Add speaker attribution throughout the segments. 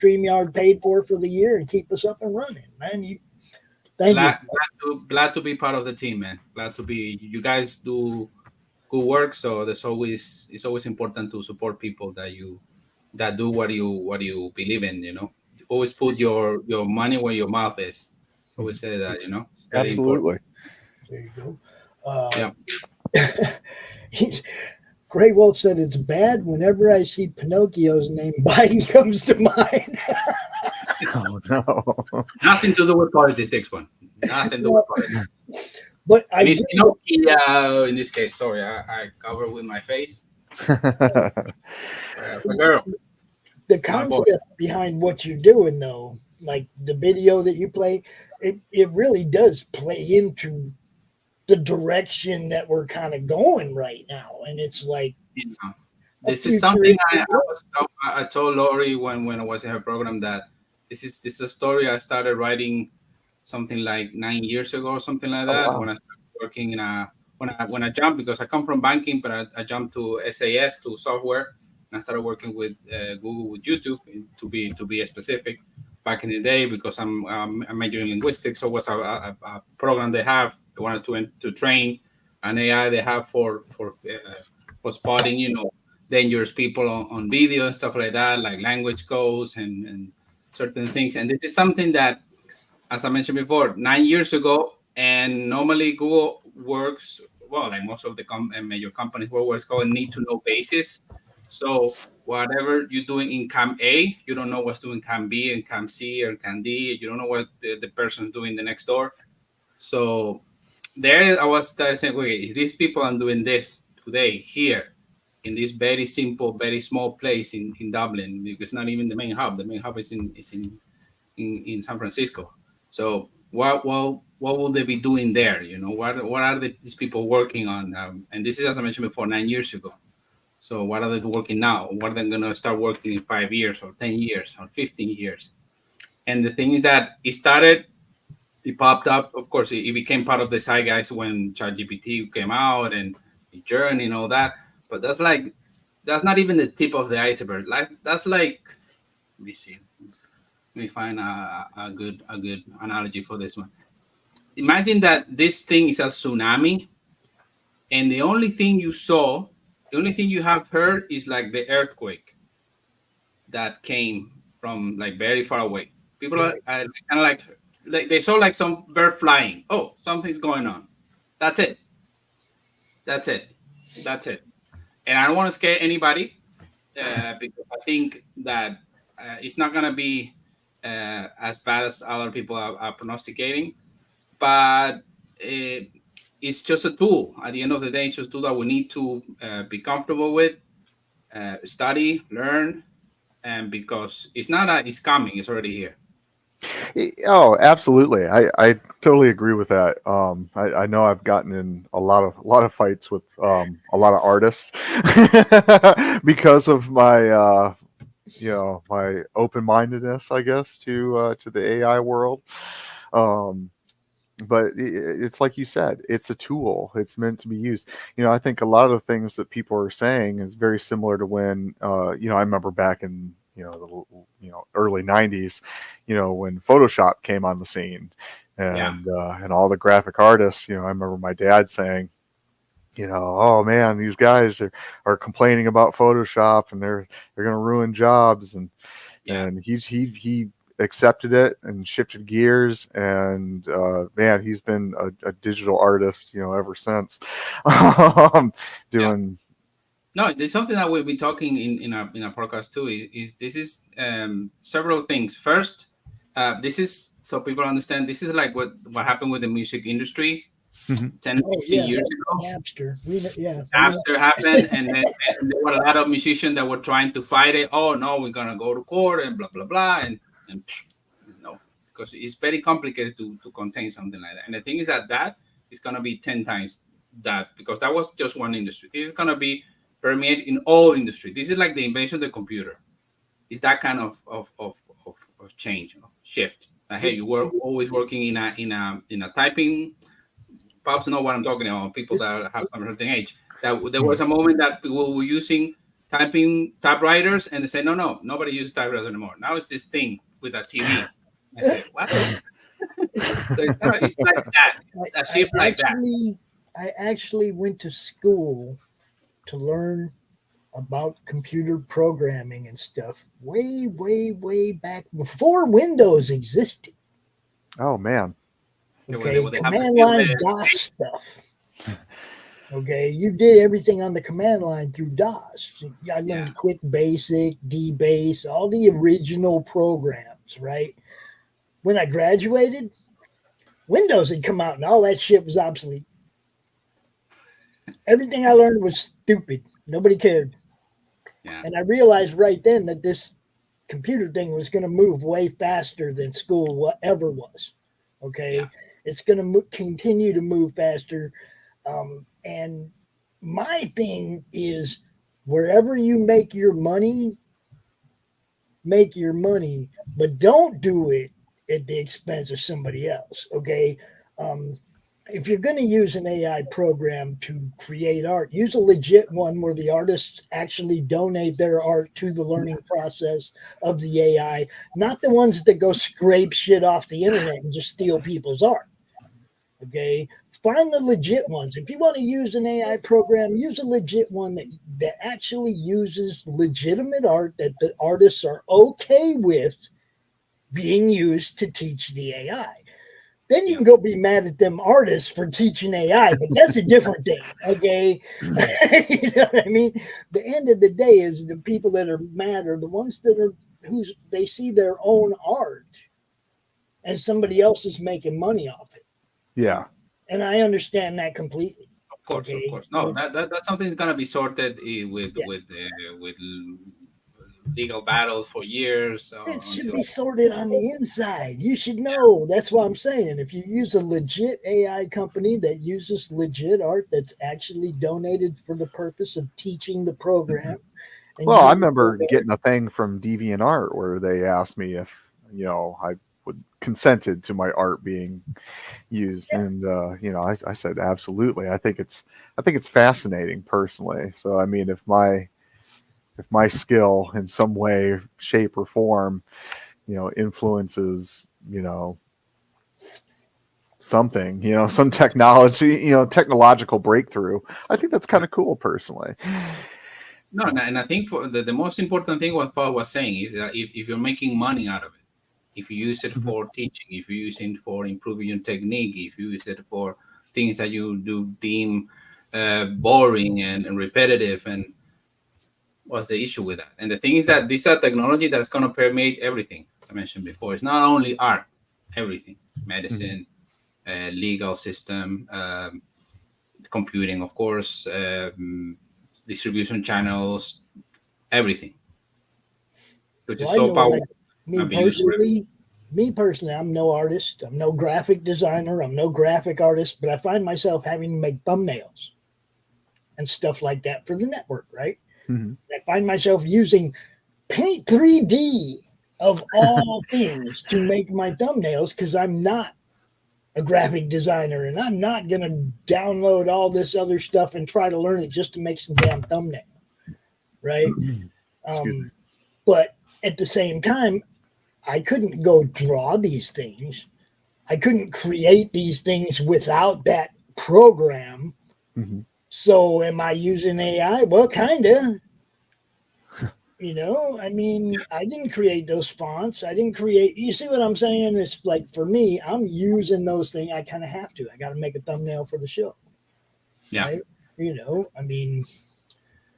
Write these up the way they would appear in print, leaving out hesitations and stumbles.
Speaker 1: StreamYard paid for the year and keep us up and running, man. Thank you.
Speaker 2: Glad to be part of the team, man. Glad to be. You guys do good work, so it's always important to support people that do what you believe in. Always put your money where your mouth is. Always say that. It's very important.
Speaker 3: Absolutely.
Speaker 1: There you go.
Speaker 2: Yeah.
Speaker 1: He's, Gray Wolf said it's bad whenever I see Pinocchio's name, Biden comes to mind.
Speaker 3: Oh no.
Speaker 2: Nothing to do with politics, next one. Nothing to do with politics.
Speaker 1: But
Speaker 2: And it's Pinocchio in this case. Sorry, I cover with my face. Girl.
Speaker 1: The concept behind what you're doing, though, like the video that you play, it really does play into the direction that we're kind of going right now. And it's like,
Speaker 2: this is something I told Lori when I was in her program, that this is a story I started writing something like 9 years ago or something like that.
Speaker 3: Oh, wow.
Speaker 2: When I started working when I jumped, because I come from banking, but I jumped to SAS, to software, and I started working with Google, with YouTube, to be specific, back in the day, because I'm a major in linguistics. So it was a program they wanted to train an AI they have for spotting dangerous people on video and stuff like that, like language codes and certain things. And this is something that, as I mentioned before, 9 years ago, and normally Google works, well, like most of the major companies work, what's called need to know basis. So whatever you're doing in Cam A, you don't know what's doing Cam B and Cam C or Cam D. You don't know what the person's doing the next door. So there I was saying, okay, these people are doing this today here in this very simple, very small place in Dublin. It's not even the main hub. The main hub is in San Francisco. So what will they be doing there? What are these people working on? And this is, as I mentioned before, 9 years ago. So what are they working now? What are they going to start working in 5 years or 10 years or 15 years? And the thing is that it popped up. Of course, it became part of the zeitgeist when ChatGPT came out and the Journey and all that. But that's not even the tip of the iceberg. That's like, let me see. Let me find a good analogy for this one. Imagine that this thing is a tsunami, and the only thing you have heard is like the earthquake that came from like very far away. People are kind of like they saw like some bird flying. Oh, something's going on. That's it. And I don't want to scare anybody, because I think that it's not going to be as bad as other people are prognosticating. But it's just a tool. At the end of the day, it's just a tool that we need to be comfortable with, study, learn, and because it's coming, it's already here.
Speaker 3: Oh, absolutely. I totally agree with that. I know I've gotten in a lot of fights with a lot of artists because of my my open-mindedness, I guess, to the AI world. But it's like you said, it's a tool. It's meant to be used. I think a lot of the things that people are saying is very similar to when I remember back in the early 90s, when Photoshop came on the scene, and all the graphic artists. I remember my dad saying, oh man, these guys are complaining about Photoshop and they're going to ruin jobs, and he accepted it and shifted gears, and man, he's been a digital artist ever since. Doing
Speaker 2: No, there's something that we've been talking in our podcast too. This is several things. First, this is so people understand. This is like what happened with the music industry 10, 15 years ago. Napster happened, and then there were a lot of musicians that were trying to fight it. Oh no, we're gonna go to court and blah blah blah, and because it's very complicated to contain something like that. And the thing is that is gonna be 10 times that, because that was just one industry. This is gonna be permeate in all industry. This is like the invention of the computer. It's that kind of change, of shift. Like, hey, you were always working in a typing. Pops know what I'm talking about. People that have some certain age. That there was a moment that people were using typing typewriters, and they say, no, nobody uses typewriters anymore. Now it's this thing with a TV. I say, what? So it's like that, a shift like that.
Speaker 1: I actually went to school to learn about computer programming and stuff way, way, way back before Windows existed.
Speaker 3: Oh man.
Speaker 1: Okay, command line DOS stuff. Okay, you did everything on the command line through DOS. I learned Quick Basic, DBase, all the original programs, right? When I graduated, Windows had come out and all that shit was obsolete. Everything I learned was stupid. Nobody cared.
Speaker 2: Yeah.
Speaker 1: And I realized right then that this computer thing was going to move way faster than school ever was. Okay. Yeah. It's going to continue to move faster. And my thing is wherever you make your money, but don't do it at the expense of somebody else. Okay. If you're going to use an AI program to create art, use a legit one where the artists actually donate their art to the learning process of the AI, not the ones that go scrape shit off the internet and just steal people's art. Okay, find the legit ones. If you want to use an AI program, use a legit one that actually uses legitimate art that the artists are okay with being used to teach the AI. Then you can go be mad at them artists for teaching AI, but that's a different thing, okay? You know what I mean? The end of the day is the people that are mad are the ones that are they see their own art and somebody else is making money off it.
Speaker 3: Yeah.
Speaker 1: And I understand that completely.
Speaker 2: Of course. No, that's something that's gonna be sorted with legal battles for years.
Speaker 1: It should be sorted on the inside. You should know. That's what I'm saying. If you use a legit AI company that uses legit art that's actually donated for the purpose of teaching the program.
Speaker 3: Well, I remember getting a thing from DeviantArt where they asked me if, I would consented to my art being used. Yeah. And, I said, absolutely. I think it's fascinating personally. So, I mean, if my skill in some way, shape, or form, influences, something, some technology, technological breakthrough, I think that's kind of cool personally.
Speaker 2: No, and I think for the most important thing what Paul was saying is that if you're making money out of it, if you use it for teaching, if you use it for improving your technique, if you use it for things that you do deem boring and repetitive, and what's the issue with that? And the thing is that this is a technology that's going to permeate everything. As I mentioned before, it's not only art, everything, medicine, legal system, computing, of course, distribution channels, everything. Which is so powerful.
Speaker 1: Me personally, I'm no artist. I'm no graphic designer. I'm no graphic artist, but I find myself having to make thumbnails and stuff like that for the network, right? Mm-hmm. I find myself using Paint 3D of all things to make my thumbnails because I'm not a graphic designer and I'm not going to download all this other stuff and try to learn it just to make some damn thumbnail, right? But at the same time, I couldn't go draw these things. I couldn't create these things without that program. Mm-hmm. So am I using AI? Well, kind of. I mean, I didn't create those fonts. You see what I'm saying? It's like, for me, I'm using those things. I kind of have to. I got to make a thumbnail for the show.
Speaker 2: Yeah.
Speaker 1: Right? I mean.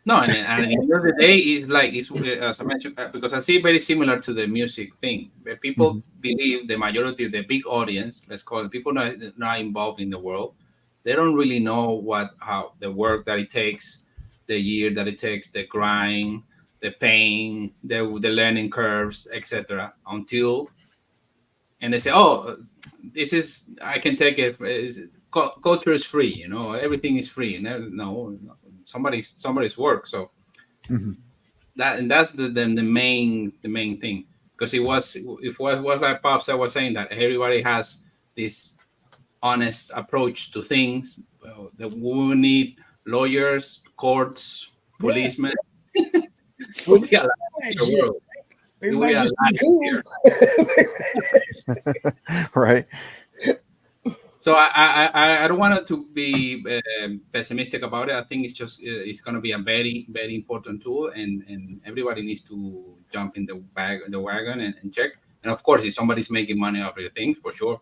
Speaker 2: No, and at the end of the day, it's as I mentioned, because I see it very similar to the music thing. Where people believe the majority of the big audience, let's call it, people not involved in the world, they don't really know how the work that it takes, the year that it takes, the grind, the pain, the learning curves, etc. Until, and they say, "Oh, I can take it. Culture is free. Everything is free." No, somebody's work. So that's the main thing, because it was like Pops I was saying, that everybody has this honest approach to things. That we need lawyers, courts, policemen. We'll be alive in
Speaker 1: Shit.
Speaker 2: the world.
Speaker 1: Everybody
Speaker 2: We
Speaker 1: just
Speaker 2: are
Speaker 1: be cool.
Speaker 3: Right.
Speaker 2: So I don't want to be pessimistic about it. I think it's just it's going to be a very very important tool, and everybody needs to jump in the wagon and check. And of course, if somebody's making money off your thing, for sure,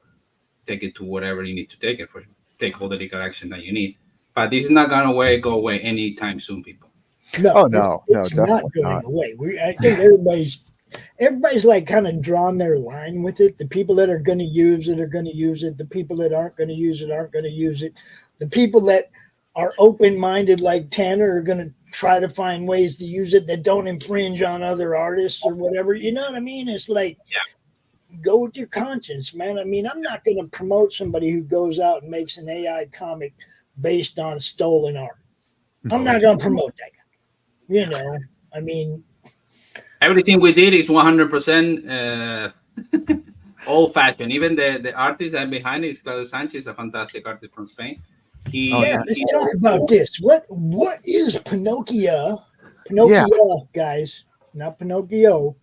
Speaker 2: take it to whatever you need to take it for. Take all the legal action that you need. But this is not going to go away anytime soon, people.
Speaker 1: No,
Speaker 3: Oh no,
Speaker 1: it's not
Speaker 3: definitely
Speaker 1: going
Speaker 3: not.
Speaker 1: away. I think everybody's like kind of drawn their line with it. The people that are going to use it are going to use it. The people that aren't going to use it aren't going to use it. The people that are open-minded like Tanner are going to try to find ways to use it that don't infringe on other artists or whatever. You know what I mean? It's like, go with your conscience, man. I mean, I'm not going to promote somebody who goes out and makes an AI comic based on stolen art. I'm not going to promote that guy. You know, I mean,
Speaker 2: everything we did is 100% old fashioned. Even the artist that behind it is Claudio Sanchez, a fantastic artist from Spain.
Speaker 1: Let's talk about this. What is Pinocchia? Pinocchia, guys, not Pinocchio.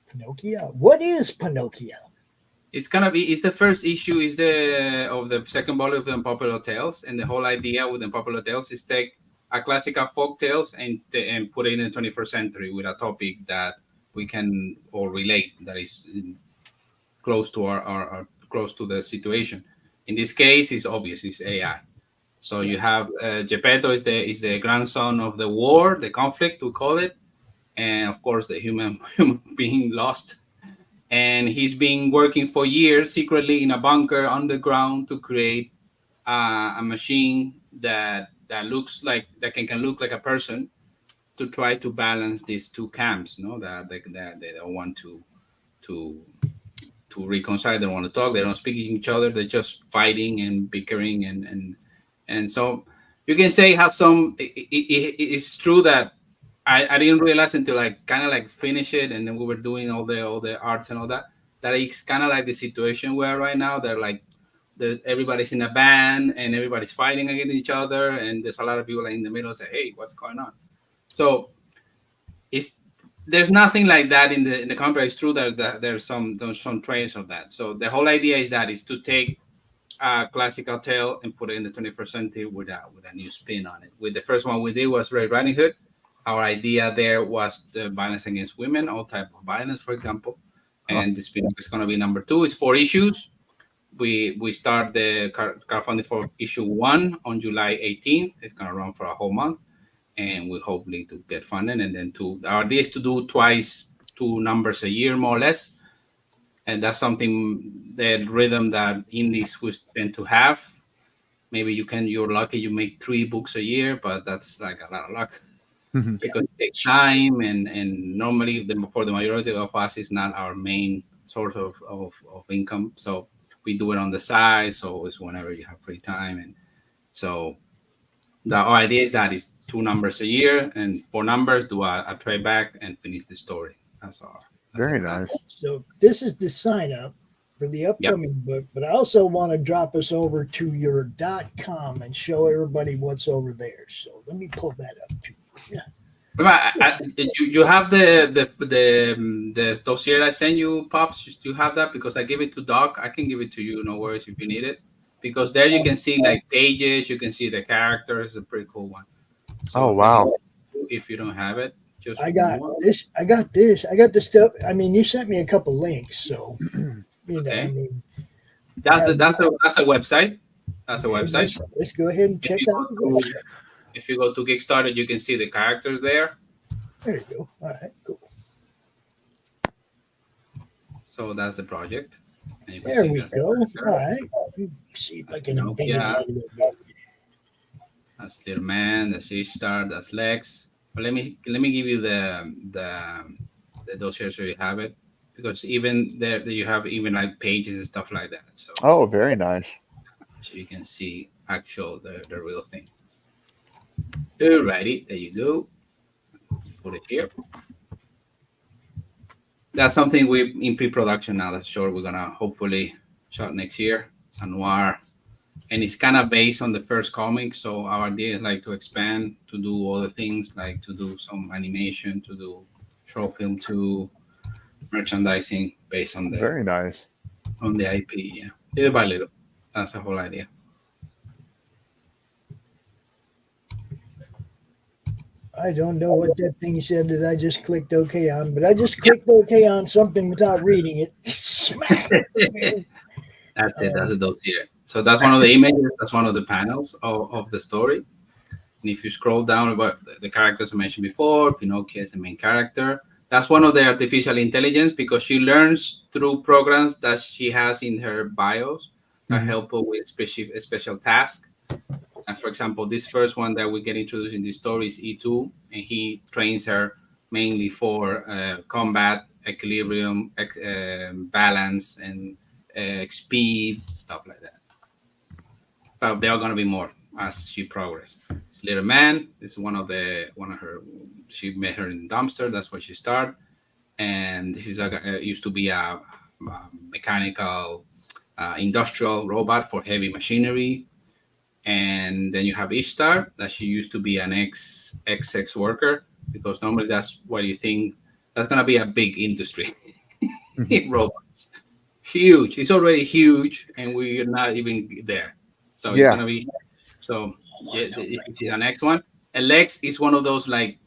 Speaker 1: Pinocchio. What is Pinocchio?
Speaker 2: It's the first issue is of the second volume of the Unpopular Tales, and the whole idea with the Unpopular Tales is take a classical folk tales and put it in the 21st century with a topic that we can all relate, that is close to our close to the situation. In this case, it's obvious, it's AI. So you have Geppetto is the grandson of the war, the conflict we call it, and of course the human being lost. And he's been working for years secretly in a bunker underground to create a machine that looks like that can look like a person, to try to balance these two camps. No, that they don't want to reconcile. They don't want to talk. They don't speak to each other. They're just fighting and bickering and so you can say how some. It's true that I didn't realize until I kind of like finish it, and then we were doing all the arts and all that. That it's kind of like the situation where right now they're like, everybody's in a band and everybody's fighting against each other, and there's a lot of people like in the middle say, "Hey, what's going on?" So there's nothing like that in the contrary. It's true that there's some traces of that. So the whole idea is to take a classical tale and put it in the 21st century with a new spin on it. With the first one we did was Red Riding Hood. Our idea there was the violence against women, all type of violence, for example. And the spin is going to be number 2. It's 4 issues. We start the crowdfunding for issue 1 on July 18th. It's going to run for a whole month, and we're hoping to get funding. And then our idea is to do twice 2 numbers a year, more or less. And that's something, the rhythm that indies would tend to have. Maybe you're lucky you make 3 books a year, but that's like a lot of luck. Because it takes time, and normally for the majority of us, it's not our main source of income. So we do it on the side. So it's whenever you have free time. And so our idea is that it's 2 numbers a year, and 4 numbers, do a trade back and finish the story. That's
Speaker 3: very nice.
Speaker 1: So this is the sign up for the upcoming book, but I also want to drop us over to your .com and show everybody what's over there. So let me pull that up too. Yeah.
Speaker 2: You have the dossier I sent you, Pops. You have that? Because I gave it to Doc. I can give it to you. No worries if you need it. Because there you can see like pages. You can see the characters. It's a pretty cool one. So
Speaker 3: wow!
Speaker 2: If you don't have it, just
Speaker 1: I got this. I got the stuff. I mean, you sent me a couple links, so you know. I mean,
Speaker 2: that's a website. That's a website.
Speaker 1: Let's go ahead and check out the website.
Speaker 2: If you go to Kickstarter, you can see the characters there.
Speaker 1: There you go. All right, cool.
Speaker 2: So that's the project.
Speaker 1: There we go. All right. Let's see if I can bang it out a little bit.
Speaker 2: That's Little Man. That's Ishtar. That's Lex. But let me give you the dossier so you have it, because even there you have even like pages and stuff like that. So
Speaker 3: very nice.
Speaker 2: So you can see the real thing. Alrighty, there you go. Put it here. That's something we in pre-production now. That's short. We're gonna hopefully shot next year. It's a noir and it's kind of based on the first comic. So our idea is like to expand, to do other things, like to do some animation, to do short film, to merchandising based
Speaker 3: Very nice.
Speaker 2: on the IP. Yeah, little by little. That's the whole idea.
Speaker 1: I don't know what that thing said that I just clicked OK on, but I just clicked OK on something without reading it. Smack.
Speaker 2: That's it. That's those here. So that's one of the images. That's one of the panels of the story. And if you scroll down about the characters I mentioned before, Pinocchio is the main character. That's one of the artificial intelligence because she learns through programs that she has in her BIOS that help her with special tasks. And for example, this first one that we get introduced in this story is E2, and he trains her mainly for combat, equilibrium, balance, and speed, stuff like that. But there are going to be more as she progresses. This little man is one of her. She met her in the dumpster. That's where she started. And this is used to be a mechanical industrial robot for heavy machinery. And then you have Ishtar, that she used to be an ex-sex worker, because normally that's what you think. That's going to be a big industry in robots. Huge. It's already huge, and we're not even there. So it's going to be. So yeah, this is the next one. Alex is one of those like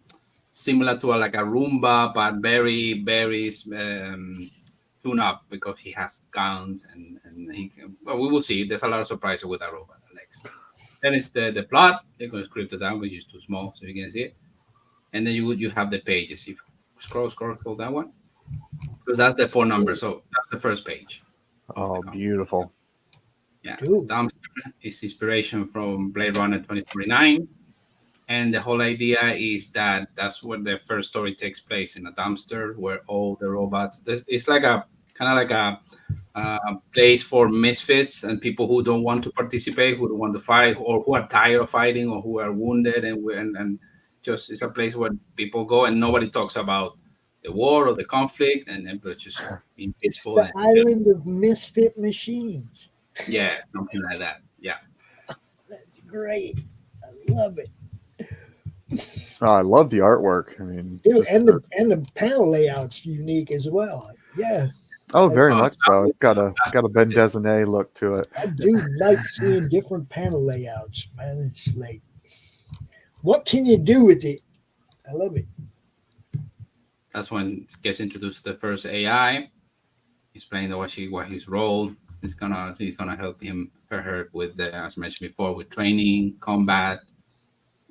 Speaker 2: similar to like a Roomba, but very, very tune up because he has guns and he can, well, we will see. There's a lot of surprises with that robot, Alex. Then it's the plot. They're going to script it down, which is too small, so you can see it. And then you have the pages. If you scroll that one, because that's the 4 numbers. So that's the first page.
Speaker 3: Oh, beautiful.
Speaker 2: Yeah, Dumpster is inspiration from Blade Runner 2049. And the whole idea is that that's where the first story takes place, in a dumpster where all the robots. It's like a kind of like a place for misfits and people who don't want to participate, who don't want to fight, or who are tired of fighting, or who are wounded, and just it's a place where people go and nobody talks about the war or the conflict, and then just being peaceful.
Speaker 1: It's the island of misfit machines.
Speaker 2: Yeah, something like that. Yeah,
Speaker 1: that's great. I love it.
Speaker 3: Oh, I love the artwork. I mean,
Speaker 1: dude, and the panel layout's unique as well. Yeah.
Speaker 3: Oh, very much so. It's got a Ben Designé look to it.
Speaker 1: I do like seeing different panel layouts, man. It's like, what can you do with it? I love it.
Speaker 2: That's when it gets introduced to the first AI, explaining what his role is gonna. He's gonna help her with as mentioned before, with training, combat,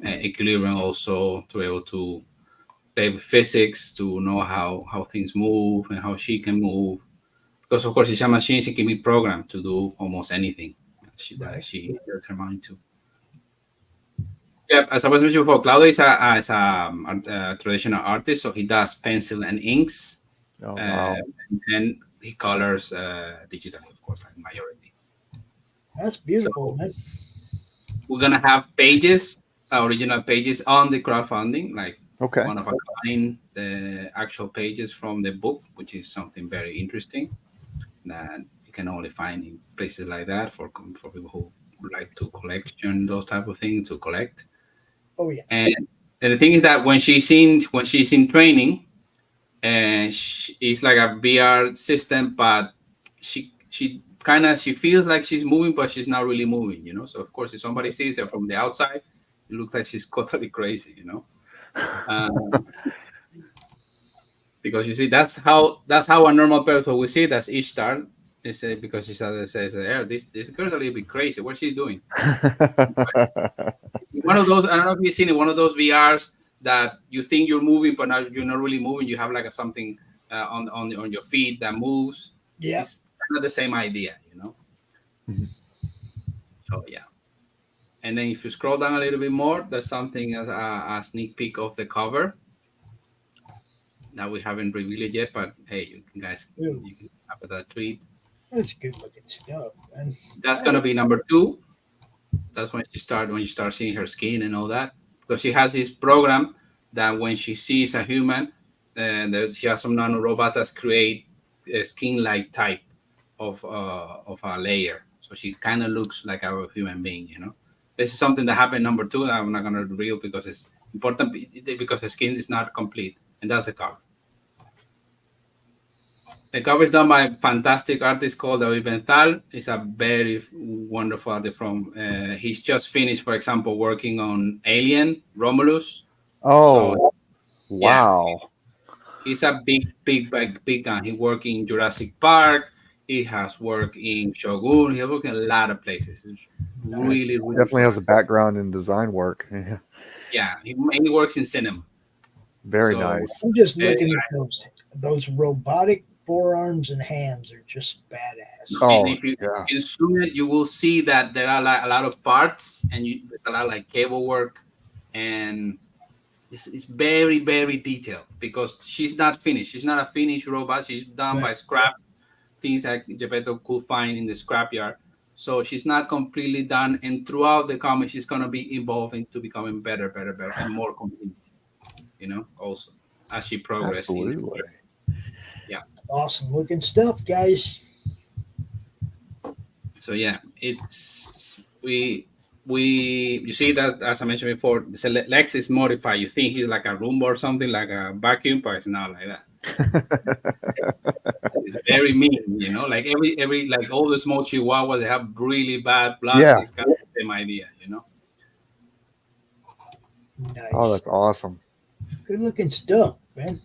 Speaker 2: equilibrium, also to be able to play with physics, to know how things move and how she can move. Because of course, it's a machine. She can be programmed to do almost anything that she sets her mind to. Yeah, as I was mentioning before, Claudio is a traditional artist, so he does pencil and inks.
Speaker 3: Oh, wow.
Speaker 2: And he colors digitally, of course, like majority.
Speaker 1: That's beautiful, man.
Speaker 2: We're gonna have pages, original pages on the crowdfunding, like
Speaker 3: okay.
Speaker 2: one of a kind, the actual pages from the book, which is something very interesting that you can only find in places like that for people who like to collection those type of things to collect.
Speaker 1: Oh yeah.
Speaker 2: And the thing is that when she's in training, and it's like a VR system, but she feels like she's moving, but she's not really moving, you know. So of course, if somebody sees her from the outside, it looks like she's totally crazy, you know. Because you see, that's how a normal person will see. That's Ishtar. They say because she says, this girl's a little bit crazy. What she's doing? One of those. I don't know if you've seen it. One of those VRs that you think you're moving, but you're not really moving. You have like something on your feet that moves.
Speaker 1: Yeah,
Speaker 2: it's kind of the same idea, you know.
Speaker 3: Mm-hmm.
Speaker 2: So yeah, and then if you scroll down a little bit more, there's something as a sneak peek of the cover that we haven't revealed yet. But hey, you guys can have that tweet.
Speaker 1: That's good looking stuff, man.
Speaker 2: That's gonna be number 2. That's when you start seeing her skin and all that, because she has this program that when she sees a human, she has some nanorobots that create a skin-like type of a layer. So so she kind of looks like a human being. This is something that happened number 2 that I'm not going to reveal because it's important, because the skin is not complete, and that's the cover. The cover is done by a fantastic artist called David Benthal. He's a very wonderful artist from. He's just finished, for example, working on Alien, Romulus.
Speaker 3: Oh,
Speaker 2: So,
Speaker 3: wow.
Speaker 2: Yeah, he's a big guy. He worked in Jurassic Park. He has worked in Shogun. He has worked in a lot of places. It's really
Speaker 3: Definitely has a background in design work. Yeah.
Speaker 2: Yeah, he mainly works in cinema.
Speaker 3: Very
Speaker 2: So,
Speaker 3: nice.
Speaker 1: I'm just looking at those robotic forearms and hands are just badass.
Speaker 3: Oh,
Speaker 2: and if you
Speaker 3: yeah.
Speaker 2: zoom it, you will see that there are like a lot of parts, and there's a lot of like cable work, and it's very, very detailed because she's not finished. She's not a finished robot. She's done by scrap things that Gepetto could find in the scrapyard. So she's not completely done. And throughout the comic, she's gonna be evolving to becoming better, and more complete. Also as she progresses.
Speaker 3: Absolutely.
Speaker 2: Yeah.
Speaker 1: Awesome looking stuff, guys.
Speaker 2: So yeah, it's you see that, as I mentioned before, Lex is modified. You think he's like a Roomba or something, like a vacuum, but it's not like that. It's very mean, like every like all the small chihuahuas, they have really bad blood.
Speaker 3: Yeah.
Speaker 2: It's kind of the same idea,
Speaker 1: Nice.
Speaker 3: Oh, that's awesome.
Speaker 1: Good looking stuff, man.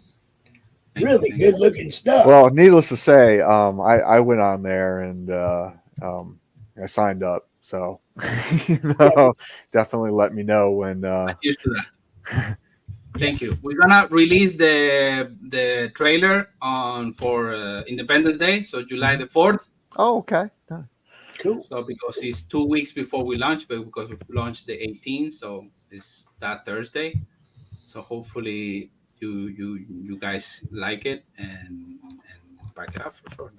Speaker 1: Really good looking stuff.
Speaker 3: Well, needless to say, I went on there and I signed up. So definitely let me know when.
Speaker 2: I'm used to that. Thank you. We're gonna release the trailer for Independence Day, so July the 4th.
Speaker 3: Oh, okay.
Speaker 1: Cool.
Speaker 2: So because it's 2 weeks before we launch, but because we launched the 18th, so it's that Thursday. So hopefully you guys like it and back it up for sure.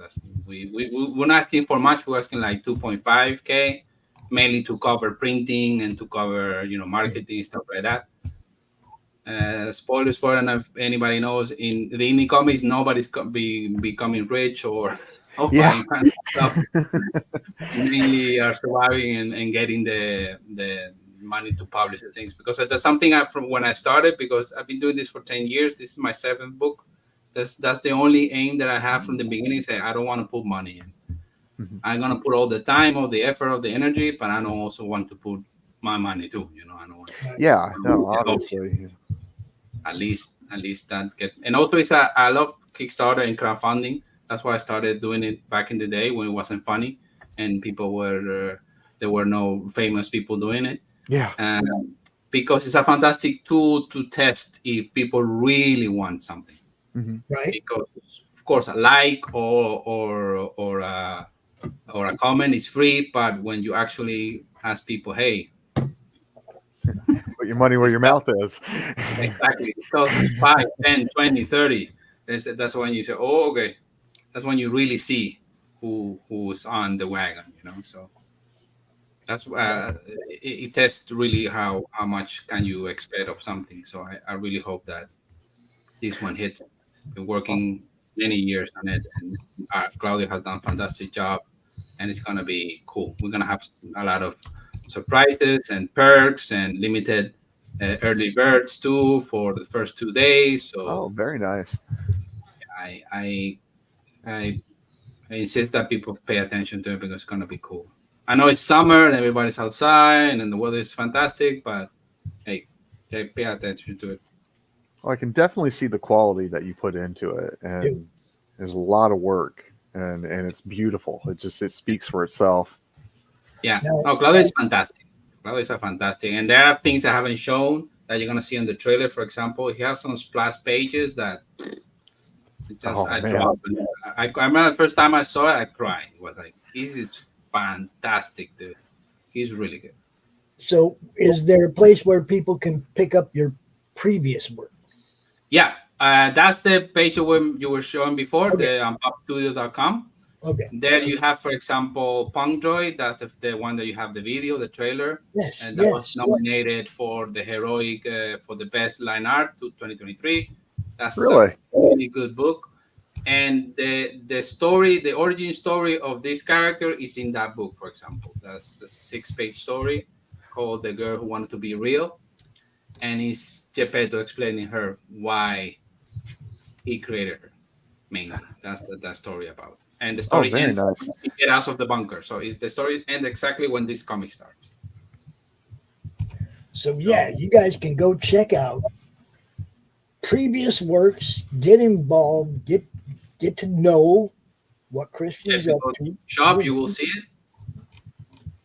Speaker 2: We're not asking for much. We're asking like 2.5K, mainly to cover printing and to cover marketing, stuff like that. Spoiler, and if anybody knows, in the indie comics, nobody's becoming rich or buying kind of stuff. Mainly are surviving and getting the money to publish the things, because that's something from when I started, because I've been doing this for 10 years. This is my 7th book. That's the only aim that I have from the beginning. Say I don't want to put money in. Mm-hmm. I'm gonna put all the time, all the effort, all the energy, but I don't also want to put my money too. I don't want.
Speaker 3: Obviously.
Speaker 2: At least that get, and also I love Kickstarter and crowdfunding. That's why I started doing it back in the day when it wasn't funny and people were there were no famous people doing it.
Speaker 3: Yeah.
Speaker 2: Because it's a fantastic tool to test if people really want something.
Speaker 1: Mm-hmm. Right.
Speaker 2: Because of course a like or a comment is free, but when you actually ask people, hey,
Speaker 3: put your money where your mouth is.
Speaker 2: Exactly. It costs 5, 10, 20, 30. That's when you say, oh, okay. That's when you really see who's on the wagon, So that's it tests really how much can you expect of something. So I really hope that this one hits. Been working many years on it, and Claudio has done a fantastic job, and it's gonna be cool. We're gonna have a lot of surprises and perks and limited early birds too for the first 2 days. So
Speaker 3: very nice.
Speaker 2: I insist that people pay attention to it because it's gonna be cool. I know it's summer and everybody's outside and the weather is fantastic, but hey, pay attention to it.
Speaker 3: Well, I can definitely see the quality that you put into it, and there's a lot of work, and it's beautiful. It speaks for itself.
Speaker 2: Yeah. Claudio is fantastic. Claudio is fantastic, and there are things I haven't shown that you're gonna see in the trailer. For example, he has some splash pages that I dropped. I remember the first time I saw it, I cried. It was like, this is fantastic, dude. He's really good.
Speaker 1: So, is there a place where people can pick up your previous work?
Speaker 2: Yeah, that's the page you were showing before, the popstudio.com.
Speaker 1: Okay.
Speaker 2: There you have, for example, Punk Droid. That's the one that you have the video, the trailer.
Speaker 1: Yes.
Speaker 2: And that was nominated for the Heroic for the best line art to 2023. That's
Speaker 3: really
Speaker 2: a really good book. And the story, the origin story of this character is in that book, for example. That's a 6-page story called The Girl Who Wanted to Be Real. And it's Geppetto explaining her why he created her, mainly. That's that story about. And the
Speaker 3: Oh,
Speaker 2: story
Speaker 3: very
Speaker 2: ends
Speaker 3: nice.
Speaker 2: when he get out of the bunker. So the story ends exactly when this comic starts.
Speaker 1: So yeah, you guys can go check out previous works, get involved, get to know what Christian's
Speaker 2: If you
Speaker 1: up
Speaker 2: go
Speaker 1: to.
Speaker 2: shop, you will see it.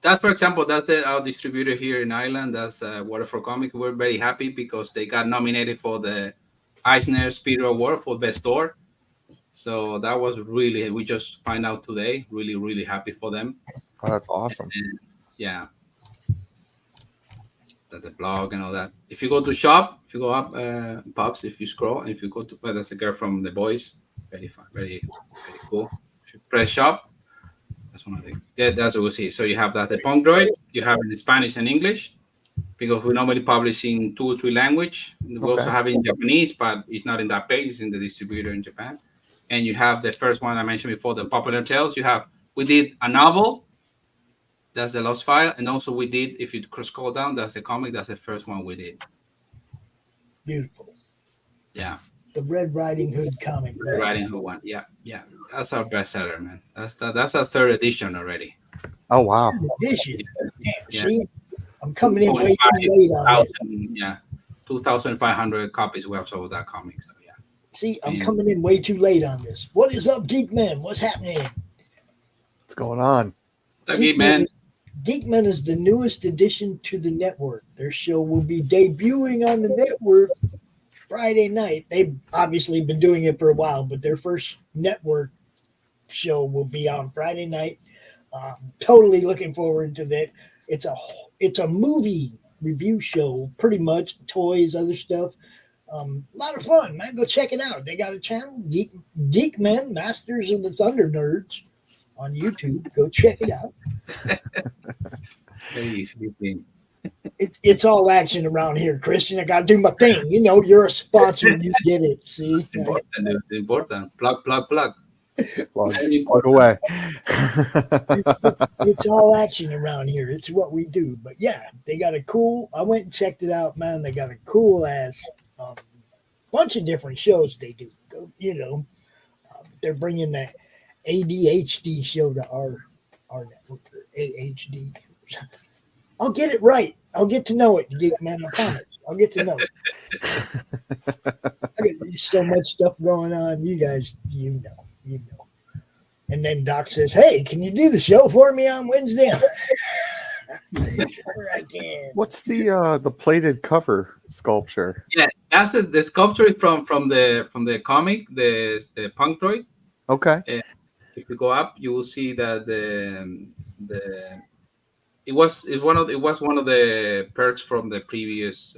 Speaker 2: That, for example, that's our distributor here in Ireland. That's Waterford Comics. We're very happy because they got nominated for the Eisner Spirit Award for Best Store. So that was really, we just find out today. Really, really happy for them.
Speaker 3: Oh, that's awesome.
Speaker 2: And, yeah, the blog and all that. If you go to shop, if you go up, Pops, if you scroll, and if you go to, well, that's a girl from The Boys. Very fun, very, very cool. If you press shop, that's one of the, yeah, that's what we see. So you have that the punk droid, you have it in Spanish and English, because we normally publish in 2 or 3 language. We also have it in Japanese, but it's not in that page, it's in the distributor in Japan. And you have the first one I mentioned before, the Popular Tales. We did a novel, that's the Lost File, and also we did, if you scroll down, that's the comic, that's the first one we did.
Speaker 1: Beautiful.
Speaker 2: Yeah.
Speaker 1: The Red Riding Hood comic.
Speaker 2: Red Riding Hood one. Yeah, yeah. That's our bestseller, man. That's our 3rd edition already.
Speaker 3: Oh wow.
Speaker 1: Edition. Damn,
Speaker 2: Yeah.
Speaker 1: see, I'm coming in way too late on it.
Speaker 2: Yeah, 2,500 copies we have sold that comic. So yeah.
Speaker 1: See, I'm coming in way too late on this. What is up, Geek Man? What's happening?
Speaker 3: What's going on?
Speaker 2: Geek Man.
Speaker 1: Geekman is the newest addition to the network. Their show will be debuting on the network Friday night. They've obviously been doing it for a while, but their first network show will be on Friday night. Totally looking forward to that. It's a movie review show, pretty much, toys, other stuff. A lot of fun, man. Go check it out. They got a channel, Geekmen, Masters of the Thunder Nerds, on YouTube. Go check it out. It's all action around here, Christian. I gotta do my thing. You know, you're a sponsor. You get it. See,
Speaker 2: Important. Plug.
Speaker 3: Plug away.
Speaker 1: It's all action around here. It's what we do. But yeah, they got a cool. I went and checked it out, man. They got a cool ass bunch of different shows they do. You know, they're bringing that ADHD show to our network, or AHD. I'll get it right. I'll get to know it, Geek Man. I promise. I'll get to know it. There's so much stuff going on. You guys, you know. And then Doc says, "Hey, can you do the show for me on Wednesday?" Sure, I can.
Speaker 3: What's the plated cover sculpture?
Speaker 2: Yeah, that's the sculpture is from the comic, the punk droid.
Speaker 3: Okay.
Speaker 2: If you go up, you will see that it was one of the perks from the previous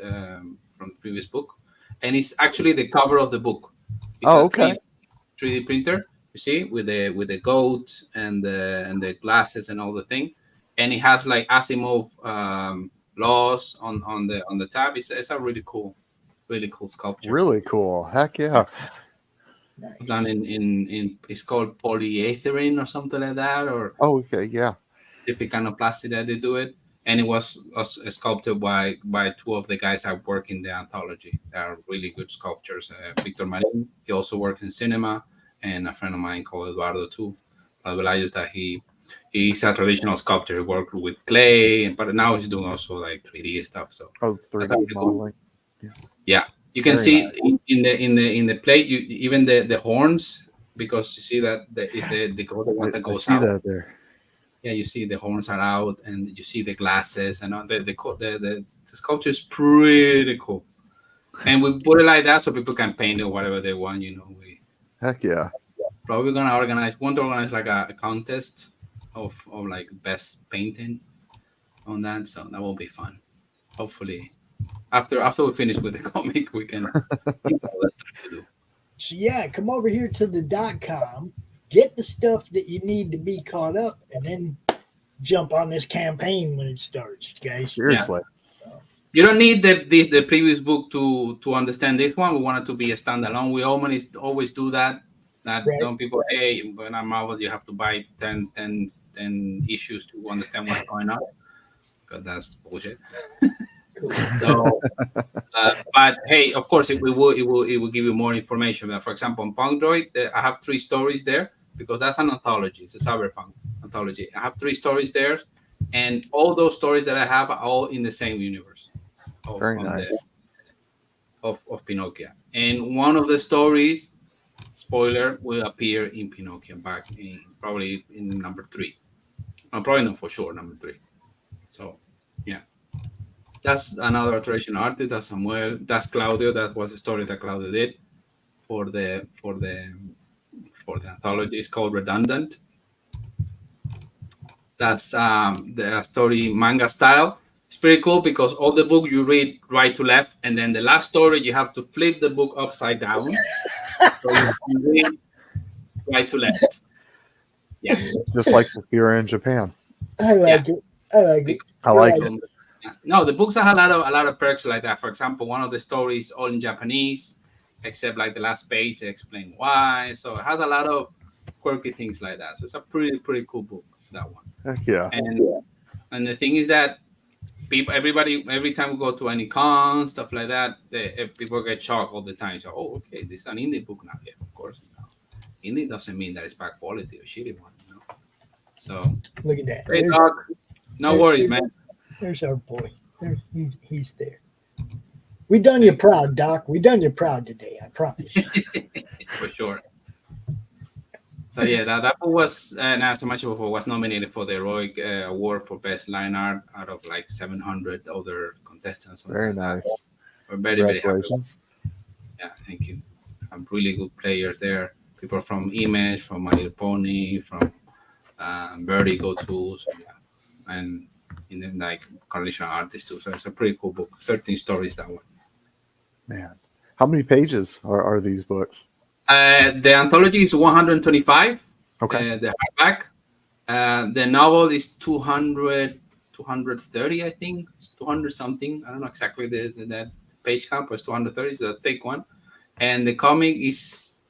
Speaker 2: book, and it's actually the cover of the book. It's
Speaker 3: okay.
Speaker 2: 3D printer. You see, with the goat and the glasses and all the thing, and it has like Asimov laws on the tab. It's a really cool sculpture.
Speaker 3: Really cool. Heck yeah.
Speaker 1: Nice.
Speaker 2: Done in it's called polyethylene or something like that, or
Speaker 3: okay, yeah,
Speaker 2: different kind of plastic that they do it, and it was sculpted by 2 of the guys that work in the anthology. They are really good sculptures. Victor Marin, he also works in cinema, and a friend of mine called Eduardo too. That he's a traditional sculptor. He worked with clay, but now he's doing also like 3D stuff. So
Speaker 3: 3D modeling.
Speaker 2: Cool. Yeah. You can see in the plate, even the horns, because you see that is the one that goes out.
Speaker 3: That there.
Speaker 2: Yeah, you see the horns are out, and you see the glasses, and the sculpture is pretty cool. And we put it like that so people can paint it whatever they want. You know,
Speaker 3: heck yeah.
Speaker 2: Probably gonna organize like a contest of like best painting on that, so that will be fun. Hopefully. After we finish with the comic, we can keep all that stuff to do.
Speaker 1: So yeah, come over here to the .com, get the stuff that you need to be caught up, and then jump on this campaign when it starts, guys.
Speaker 3: Seriously.
Speaker 2: Yeah. You don't need the previous book to understand this one. We want it to be a standalone. We always do that. Not
Speaker 1: Right.
Speaker 2: don't people, hey, when I'm Marvel, you have to buy 10 issues to understand what's going on, because that's bullshit.
Speaker 1: Cool.
Speaker 2: So, but hey, of course, it will give you more information. For example, on Punk Droid, I have 3 stories there because that's an anthology. It's a cyberpunk anthology. I have 3 stories there, and all those stories that I have are all in the same universe of
Speaker 3: Very
Speaker 2: on
Speaker 3: nice.
Speaker 2: the of Pinocchio. And one of the stories, spoiler, will appear in Pinocchio back in probably in number 3. Probably not for sure number 3. So yeah. That's another traditional artist. That's Samuel. That's Claudio. That was a story that Claudio did for the anthology. It's called Redundant. That's the story manga style. It's pretty cool because all the book you read right to left, and then the last story you have to flip the book upside down, so you read right to left. Yeah,
Speaker 3: Just like if you're in Japan.
Speaker 1: I like it. I like it.
Speaker 3: I like
Speaker 1: Right.
Speaker 3: it.
Speaker 2: Yeah. No, the books have a lot of perks like that. For example, one of the stories all in Japanese, except like the last page they explain why. So it has a lot of quirky things like that. So it's a pretty cool book, that one.
Speaker 3: Heck yeah.
Speaker 2: And the thing is that everybody, every time we go to any con stuff like that, people get shocked all the time. So, oh, okay, this is an indie book now. Yeah, of course. Indie doesn't mean that it's bad quality or shitty one. So,
Speaker 1: Look at that.
Speaker 2: hey, dog, no worries, man.
Speaker 1: There's our boy. He's there. We done you proud, Doc. We done you proud today. I promise.
Speaker 2: For sure. So yeah, that book was not so much before was nominated for the Heroic Award for Best Line Art out of like 700 other contestants.
Speaker 3: Very nice.
Speaker 2: We're very happy.
Speaker 3: Congratulations.
Speaker 2: Yeah, thank you. Some really good players there. People from Image, from My Little Pony, from Vertigo too. So yeah, and then like traditional artists too. So it's a pretty cool book. 13 stories, that one.
Speaker 3: Man. How many pages are these books?
Speaker 2: The anthology is 125.
Speaker 3: Okay.
Speaker 2: The hardback. The novel is 200, 230, I think. It's 200 something. I don't know exactly that page count, but it's 230. It's a thick one. And the comic is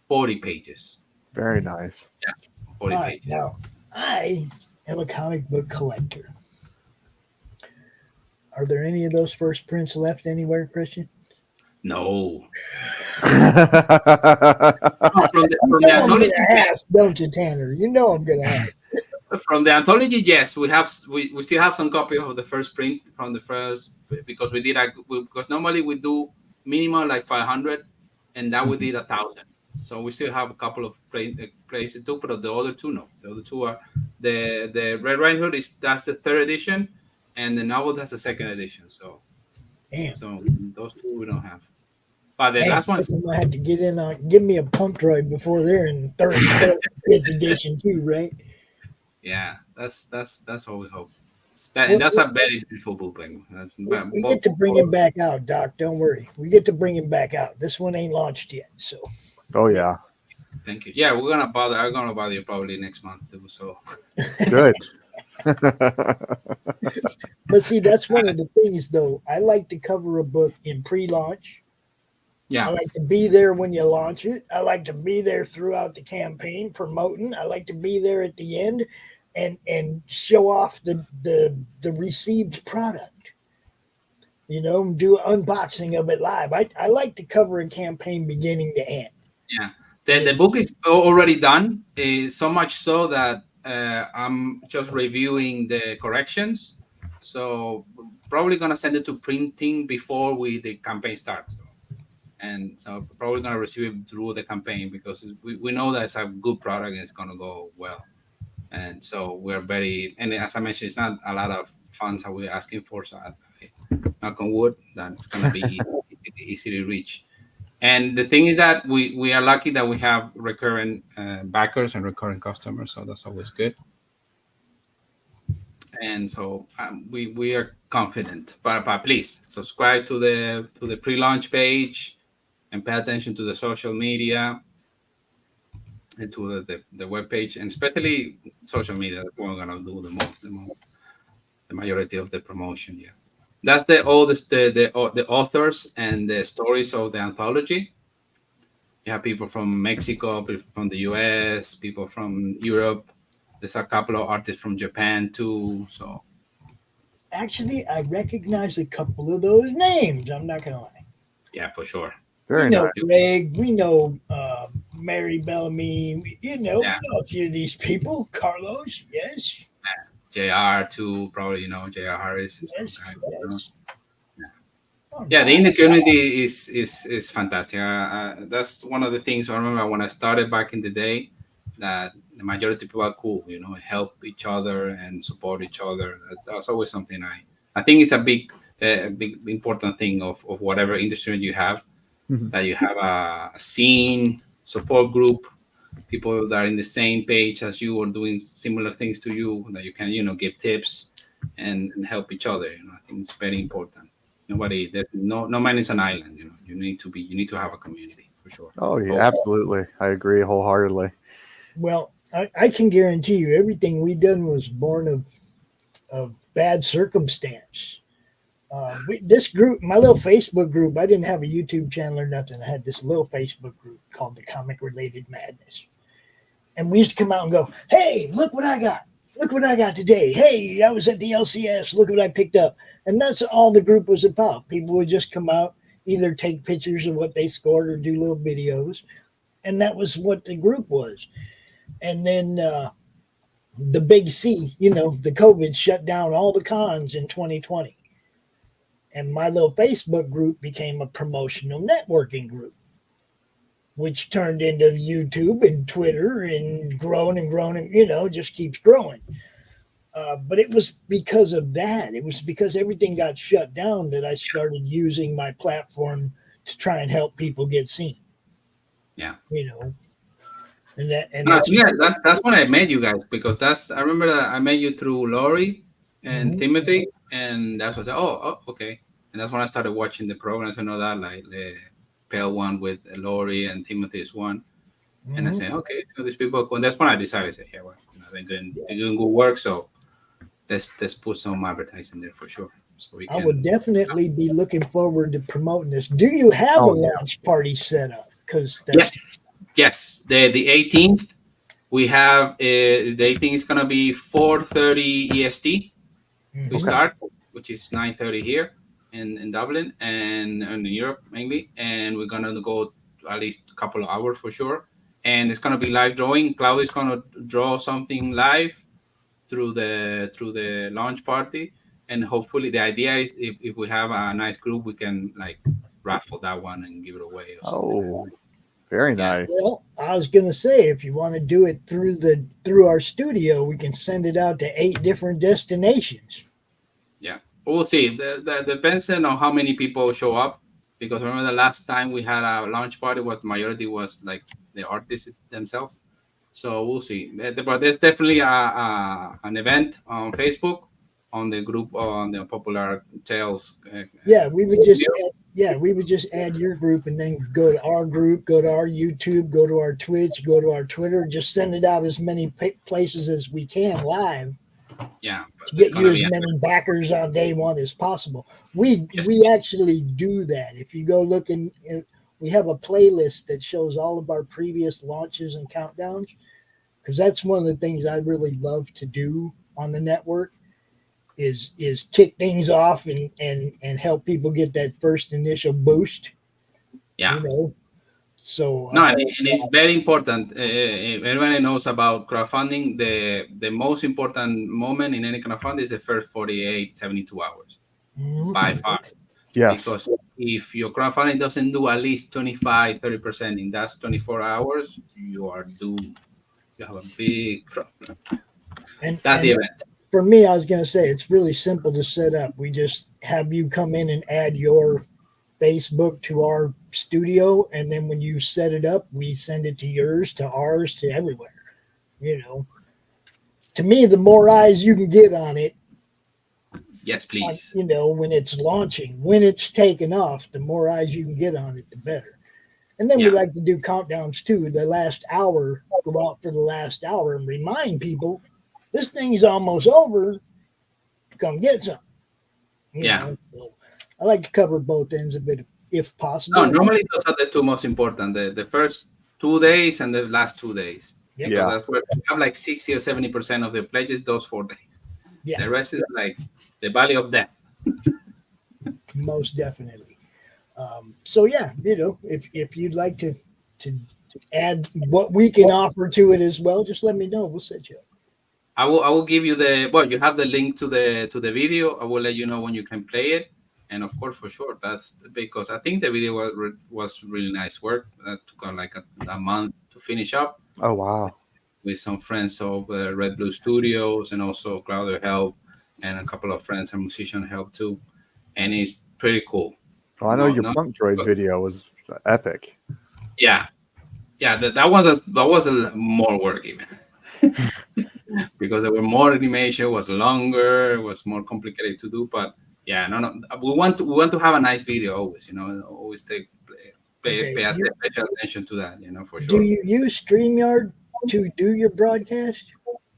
Speaker 2: 40 pages.
Speaker 3: Very nice.
Speaker 2: Yeah, 40
Speaker 1: All right,
Speaker 2: pages.
Speaker 1: now, I am a comic book collector. Are there any of those first prints left anywhere, Christian?
Speaker 2: No.
Speaker 3: Very
Speaker 2: From the
Speaker 1: I'm
Speaker 2: anthology,
Speaker 1: gonna ask, don't you, Tanner? You know I'm gonna ask.
Speaker 2: from the anthology, yes, we still have some copy of the first print from the first, because because normally we do minimum like 500, and that we did 1,000. So we still have a couple of places too, but the other two, no. The other two are the Red Riding Hood that's the 3rd edition, and the novel that's the 2nd edition. So
Speaker 1: Damn.
Speaker 2: so those two we don't have. But the
Speaker 1: Hey,
Speaker 2: last one,
Speaker 1: I have to get in on. Give me a punk droid before they're in 5th edition too, right?
Speaker 2: yeah, that's what we hope. And that's a very beautiful bootleg.
Speaker 1: We get to bring him back out, Doc. Don't worry. We get to bring him back out. This one ain't launched yet, so.
Speaker 3: Oh yeah.
Speaker 2: Thank you. Yeah, I'm gonna bother you probably next month too. So
Speaker 3: Good.
Speaker 1: But see, that's one of the things, though. I like to cover a book in pre-launch.
Speaker 2: yeah,
Speaker 1: I like to be there when you launch it. I like to be there throughout the campaign promoting. I like to be there at the end and show off the received product. You know, do an unboxing of it live. I like to cover a campaign beginning to end.
Speaker 2: yeah. The book is already done. So much so that I'm just reviewing the corrections. So probably gonna send it to printing before the campaign starts. And so probably gonna receive it through the campaign because we know that it's a good product and it's gonna go well. And so we're and as I mentioned, it's not a lot of funds that we're asking for. So knock on wood, that's gonna be easy to reach. And the thing is that we are lucky that we have recurrent backers and recurrent customers, so that's always good. And so we are confident. But please subscribe to the pre-launch page and pay attention to the social media and to the web page, and especially social media. That's what we're gonna do the majority of the promotion. Yeah, that's all the authors and the stories of the anthology. You have people from Mexico, people from the US, people from Europe. There's a couple of artists from Japan too. So
Speaker 1: Actually, I recognize a couple of those names. I'm not gonna lie.
Speaker 2: yeah, for sure.
Speaker 1: We
Speaker 3: Very
Speaker 1: know
Speaker 3: nice.
Speaker 1: Greg. We know Mary Bellamy. We
Speaker 2: Yeah,
Speaker 1: know a few of these people. Carlos, yes,
Speaker 2: JR too. Probably JR Harris is some
Speaker 1: yes,
Speaker 2: guy.
Speaker 1: yes. All
Speaker 2: Yeah, the
Speaker 1: right.
Speaker 2: indie community is fantastic. That's one of the things I remember when I started back in the day. That the majority of people are cool, help each other and support each other. That's always something I think it's a big important thing of whatever industry you have.
Speaker 3: Mhm.
Speaker 2: That you have a scene support group, people that are in the same page as you or doing similar things to you, that you can give tips and help each other. I think it's very important. There's no man is an island. You need to have a community for sure.
Speaker 3: Oh yeah,
Speaker 2: Oh,
Speaker 3: absolutely. I agree wholeheartedly.
Speaker 1: Well, I can guarantee you, everything we done was born of bad circumstance. This group, my little Facebook group, I didn't have a YouTube channel or nothing. I had this little Facebook group called the Comic Related Madness. And we used to come out and go, hey, look what I got. Look what I got today. Hey, I was at the LCS. Look what I picked up. And that's all the group was about. People would just come out, either take pictures of what they scored or do little videos. And that was what the group was. And then the big C, the COVID shut down all the cons in 2020. And my little Facebook group became a promotional networking group, which turned into YouTube and Twitter and grown and just keeps growing. But it was because of that. It was because everything got shut down that I started using my platform to try and help people get seen.
Speaker 2: yeah.
Speaker 1: You know, and
Speaker 2: No,
Speaker 1: that's
Speaker 2: yeah, that's when I met you guys, because I remember that I met you through Lori and
Speaker 1: mhm,
Speaker 2: Timothy, and that's what I said, okay. And that's when I started watching the programs and all that, like the Pale one with Lori and Timothy is one. And I
Speaker 1: mhm.
Speaker 2: said, okay, these people are cool. And that's when I decided, yeah, well, they're
Speaker 1: Yeah.
Speaker 2: doing good work, so let's put some advertising there for sure, so we
Speaker 1: I
Speaker 2: can.
Speaker 1: would definitely be looking forward to promoting this. Do you have a
Speaker 3: Oh yeah.
Speaker 1: launch party set up? Because that's
Speaker 2: Yes. The 18th we have the 18th is gonna be 4:30 EST to
Speaker 1: mhm.
Speaker 3: Okay.
Speaker 2: start, which is 9:30 here in Dublin and in Europe mainly, and we're gonna go at least a couple of hours for sure. And it's gonna be live drawing. Claudia's gonna draw something live through the launch party, and hopefully the idea is if we have a nice group, we can like raffle that one and give it away or something like
Speaker 3: Oh, very
Speaker 2: that. Yeah,
Speaker 3: nice.
Speaker 1: Well, I was gonna say, if you want to do it through our studio, we can send it out to 8 different destinations.
Speaker 2: yeah. We'll see. The depends on how many people show up, because remember the last time we had a launch party was the majority was like the artists themselves. So we'll see. But there's definitely an event on Facebook on the group on the Popular Tales.
Speaker 1: Yeah, we would just
Speaker 2: Studio.
Speaker 1: add your group and then go to our group, go to our YouTube, go to our Twitch, go to our Twitter, just send it out as many places as we can live
Speaker 2: Yeah, but
Speaker 1: to
Speaker 2: there's
Speaker 1: get you
Speaker 2: gonna
Speaker 1: as
Speaker 2: be
Speaker 1: many backers on day one as possible. We
Speaker 2: yes,
Speaker 1: we actually do that. If you go look we have a playlist that shows all of our previous launches and countdowns, because that's one of the things I really love to do on the network is kick things off and help people get that first initial boost.
Speaker 2: yeah.
Speaker 1: You know, so
Speaker 2: No, and it's very important. If everybody knows about crowdfunding, the most important moment in any crowdfunding is the first 48, 72 hours by
Speaker 1: mhm.
Speaker 2: far.
Speaker 3: Yes.
Speaker 2: Because if your crowdfunding doesn't do at least 25-30% in that 24 hours, you are doomed. You have a big problem. That's the
Speaker 1: And
Speaker 2: event.
Speaker 1: for me, I was going to say it's really simple to set up. We just have you come in and add your Facebook to our studio, and then when you set it up, we send it to yours, to ours, to everywhere. You know, to me, the more eyes you can get on it,
Speaker 2: Yes, please.
Speaker 1: when it's launching, when it's taken off, the more eyes you can get on it, the better. And then we
Speaker 2: Yeah,
Speaker 1: like to do countdowns too. The last hour, go out for the last hour and remind people this thing's almost over. Come get some.
Speaker 2: yeah.
Speaker 1: So I like to cover both ends of it if
Speaker 2: No,
Speaker 1: possible.
Speaker 2: normally those are the two most important. The first 2 days and the last 2 days.
Speaker 1: Yep.
Speaker 2: Because
Speaker 3: Yeah.
Speaker 2: that's where you have like 60 or 70% of the pledges those 4 days.
Speaker 1: Yeah.
Speaker 2: The rest is like the valley of death.
Speaker 1: Most definitely. So yeah, if you'd like to add what we can offer to it as well, just let me know. We'll set you up.
Speaker 2: I will give you you have the link to the video. I will let you know when you can play it. And of course, for sure, that's because I think the video was really nice work. That took like a month to finish up
Speaker 3: Oh wow.
Speaker 2: with some friends of Red Blue Studios and also Claudio help and a couple of friends and musician help too. And it's pretty cool.
Speaker 3: Well, I know your
Speaker 2: No,
Speaker 3: Punk Droid video was epic.
Speaker 2: yeah, that was more work even. Because there were more animation, was longer, was more complicated to do. But yeah, no, we want to have a nice video always. Always pay special attention to that. For
Speaker 1: Do
Speaker 2: sure.
Speaker 1: you use StreamYard to do your broadcast?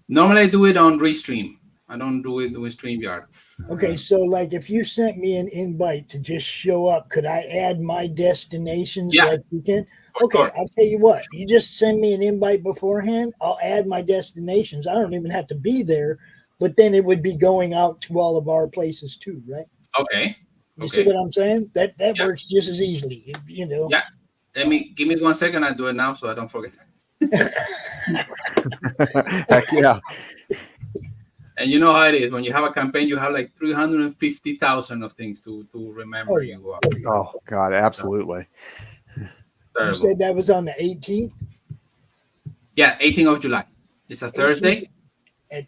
Speaker 2: Normally, I do it on Restream. I don't do it with StreamYard.
Speaker 1: Okay, so like if you sent me an invite to just show up, could I add my destinations
Speaker 2: Yeah,
Speaker 1: like you can?
Speaker 2: for
Speaker 1: Okay,
Speaker 2: sure.
Speaker 1: I'll tell you what. You just send me an invite beforehand. I'll add my destinations. I don't even have to be there, but then it would be going out to all of our places too, right?
Speaker 2: Okay.
Speaker 1: You see what I'm saying? That
Speaker 2: Yeah.
Speaker 1: works just as easily,
Speaker 2: Yeah. Give me 1 second. I'll do it now so I don't forget.
Speaker 3: Heck yeah.
Speaker 2: And you know how it is when you have a campaign, you have like 350,000 of things to remember.
Speaker 1: Oh, yeah.
Speaker 3: Oh God, absolutely.
Speaker 1: You said that was on the 18th?
Speaker 2: Yeah, 18th of July. It's a Thursday.
Speaker 1: At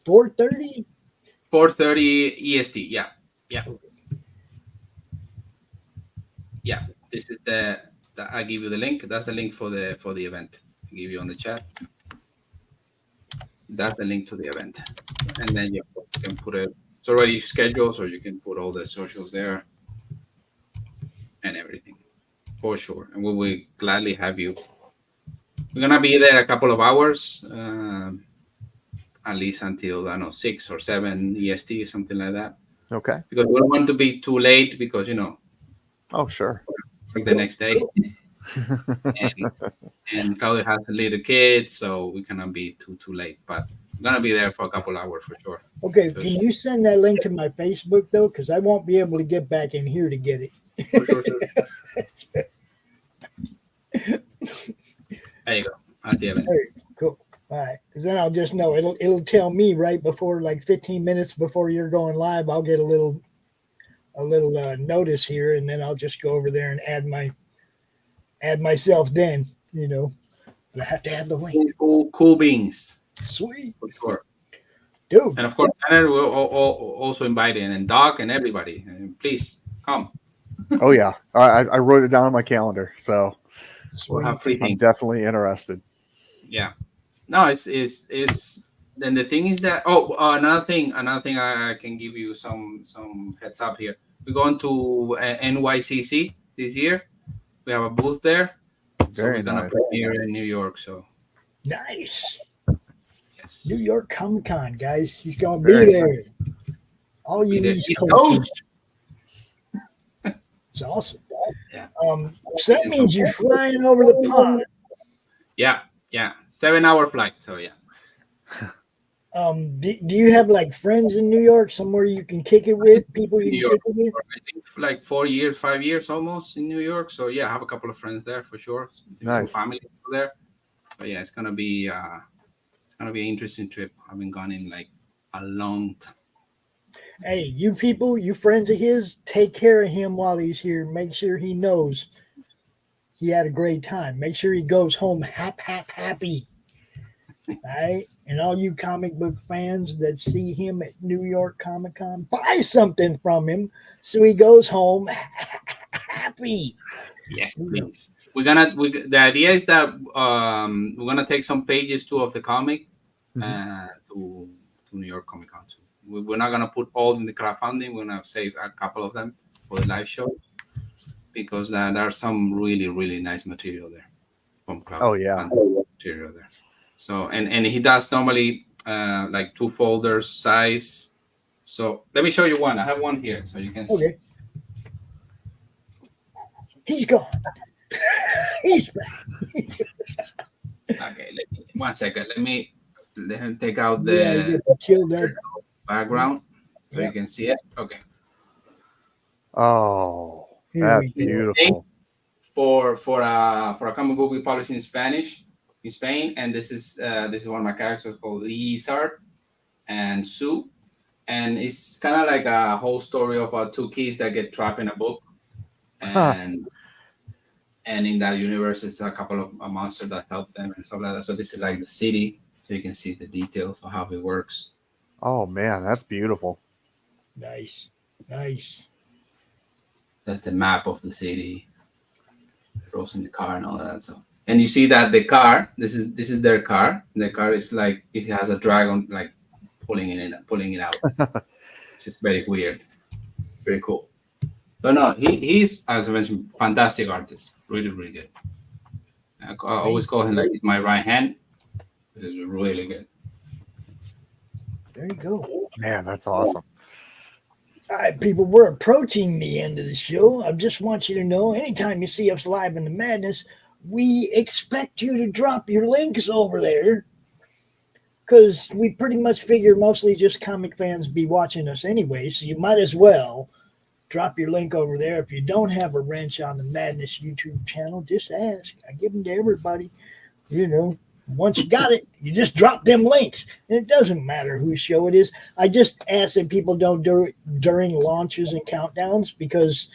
Speaker 1: 4:30?
Speaker 2: 4:30 EST. Yeah.
Speaker 1: Okay.
Speaker 2: Yeah. This is I give you the link. That's the link for the event. I give you on the chat. That's the link to the event. And then you can put it. It's already scheduled, so you can put all the socials there and everything. For sure. And we will gladly have you. We're gonna be there a couple of hours. At least until, I don't know, 6 or 7 EST, something like that.
Speaker 3: Okay.
Speaker 2: Because we don't want to be too late because,
Speaker 3: Oh, sure.
Speaker 2: the next day. and Claudio has little kids, so we cannot be too late. But we're going to be there for a couple hours for sure.
Speaker 1: Okay, can you send that link to my Facebook, though? Because I won't be able to get back in here to get it.
Speaker 2: For sure. There you go. At the event.
Speaker 1: Hey, cool. All right, because then I'll just know it'll tell me right before, like 15 minutes before you're going live. I'll get a little notice here, and then I'll just go over there and add myself. Then but I have to add the link.
Speaker 2: Cool beans.
Speaker 1: Sweet,
Speaker 2: For sure,
Speaker 1: dude.
Speaker 2: And of course, Tanner will also invite in, and Doc and everybody. And please come.
Speaker 3: Oh yeah, I wrote it down on my calendar, so
Speaker 2: we'll have free things.
Speaker 3: I'm definitely interested.
Speaker 2: Yeah. No, it's then the thing is that another thing I can give you some heads up here. We're going to NYCC this year. We have a booth there.
Speaker 3: Very
Speaker 2: we're gonna
Speaker 3: nice.
Speaker 2: premiere in New York. So
Speaker 1: Nice.
Speaker 2: yes.
Speaker 1: New York Comic Con, guys. He's gonna
Speaker 3: Very
Speaker 1: be there. All you East Coast. It's awesome.
Speaker 2: Yeah.
Speaker 1: So that means you're flying over the pond.
Speaker 2: Yeah. 7-hour flight. So yeah.
Speaker 1: Do you have like friends in New York, somewhere you can kick it with, people you can kick it with?
Speaker 2: I think like 4 years, 5 years almost in New York. So yeah, I have a couple of friends there for sure. Some family there. But yeah, it's gonna be an interesting trip. I haven't gone in like a long time.
Speaker 1: Hey, you people, you friends of his, take care of him while he's here. Make sure he knows he had a great time. Make sure he goes home happy. All right? And all you comic book fans that see him at New York Comic Con, buy something from him so he goes home happy.
Speaker 2: Yes, please. The idea is that we're gonna take some pages too of the comic to New York Comic Con. We're not gonna put all in the crowdfunding. We're gonna save a couple of them for the live show because there's some really, really nice material there from crowdfunding.
Speaker 3: Oh yeah,
Speaker 2: material there. So and he does normally like 2 folders size. So let me show you one. I have one here, so you can see.
Speaker 1: He's gone. He's back.
Speaker 2: Okay, 1 second. Let me take out
Speaker 1: Yeah, you
Speaker 2: the
Speaker 1: get to kill that.
Speaker 2: background so
Speaker 1: Yep.
Speaker 2: you can see it. Okay.
Speaker 3: Oh,
Speaker 1: Here
Speaker 3: that's
Speaker 1: we go.
Speaker 3: beautiful.
Speaker 2: For a comic book we published in Spanish in Spain, and this is one of my characters called Lizard and Sue, and it's kind of like a whole story about two kids that get trapped in a book, and in that universe, it's a couple of a monster that help them and stuff like that. So this is like the city, so you can see the details of how it works.
Speaker 3: Oh man, that's beautiful.
Speaker 1: Nice. Nice.
Speaker 2: That's the map of the city. Rolls in the car and all that. So, and you see that the car, this is their car. The car is like it has a dragon like pulling it out. It's just very weird, very cool. So no, he's, as I mentioned, fantastic artist, really really good. I always call him like he's my right hand. This is really good.
Speaker 1: There you go.
Speaker 3: Man, that's awesome.
Speaker 1: All right, people, we're approaching the end of the show. I just want you to know, anytime you see us live in the madness, we expect you to drop your links over there, because we pretty much figure mostly just comic fans be watching us anyway, so you might as well drop your link over there. If you don't have a wrench on the Madness YouTube channel, just ask. I give them to everybody. You know, once you got it, you just drop them links. And it doesn't matter whose show it is. I just ask that people don't do it during launches and countdowns, because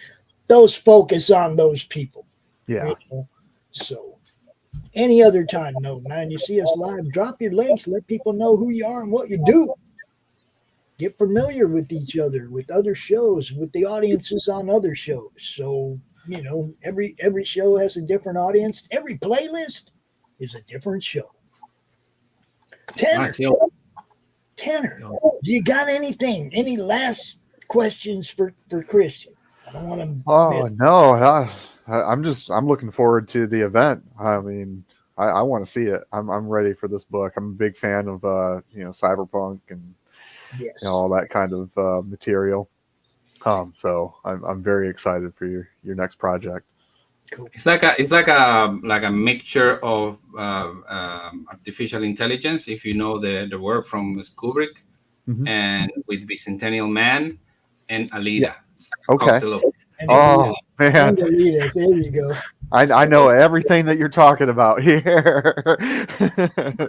Speaker 1: those focus on those people.
Speaker 3: Yeah.
Speaker 1: You know? So any other time, no, man, you see us live, drop your links, let people know who you are and what you do. Get familiar with each other, with other shows, with the audiences on other shows. So, you know, every show has a different audience. Every playlist is a different show. Tanner, do you got anything? Any last questions for Christian? I don't want to.
Speaker 3: Oh no, I'm looking forward to the event. I mean, I want to see it. I'm ready for this book. I'm a big fan of cyberpunk and
Speaker 1: Yes,
Speaker 3: all that kind of material. So I'm very excited for your next project.
Speaker 1: cool.
Speaker 2: It's like a mixture of artificial intelligence, if you know the work from Kubrick,
Speaker 3: Mhm.
Speaker 2: and with Bicentennial Man and Alita.
Speaker 3: Okay.
Speaker 1: And
Speaker 3: Oh man,
Speaker 1: Alita, there you go.
Speaker 3: I know everything that you're talking about here.